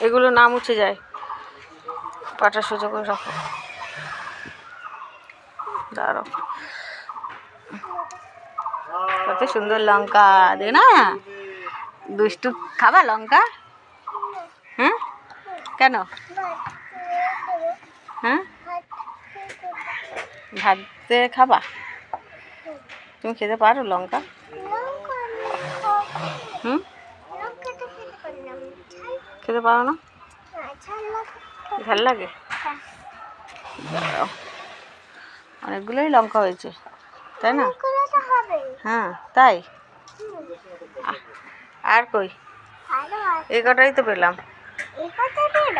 এগুলো না মুছে যায়। পাটা সোজা করে রাখো, দাঁড়াও। কত সুন্দর লঙ্কা, দেখ না? দুষ্টু খাবা লঙ্কা? হ্যাঁ, কেন? হ্যাঁ, ভাতে খাবা? তুমি খেতে পারো লঙ্কা? হুম, খেতে পারো না? ঝাল লাগে? অনেকগুলোই লঙ্কা হয়েছে, তাই না? হ্যাঁ, তাই? আর কই? এই কটাই তো পেলাম।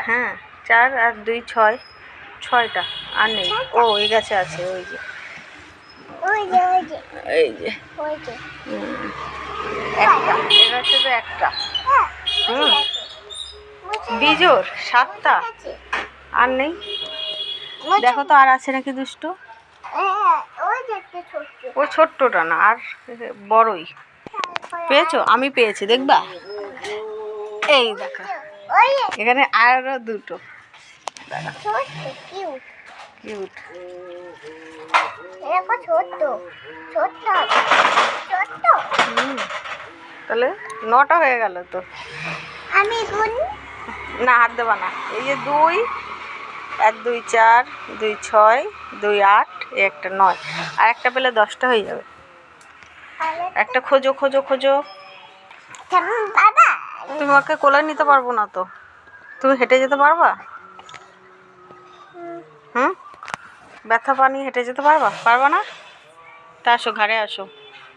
হ্যাঁ, 4 আর 2 6, 6টা। আর নেই। ও এই গাছে আছে, ওই যে এই যে একটা, এই গাছে তো একটা। হুম, বিজোড় 7টা। আর নেই। দেখো তো আর আছে নাকি দুষ্ট। ওই ছোট্টটা না, আর বড়ই পেয়েছো? আমি পেয়েছি, দেখবা? এই দেখো, এখানে আরো দুটো। কিউট। তাহলে 9টা হয়ে গেল তো। না, হাত দেবা না। এই যে 2, 1 2 4, 2 6, 2 8, একটা 9, আর একটা পেলে 10টা হয়ে যাবে। একটা খোঁজো খোঁজো খোঁজো। তোমাকে কোলে নিতে পারবো না তো। তুমি হেঁটে যেতে পারবা? হুম, ব্যথা পানি হেঁটে যেতে পারবা? পারবা না? তা আসো, ঘাড়ে আসো।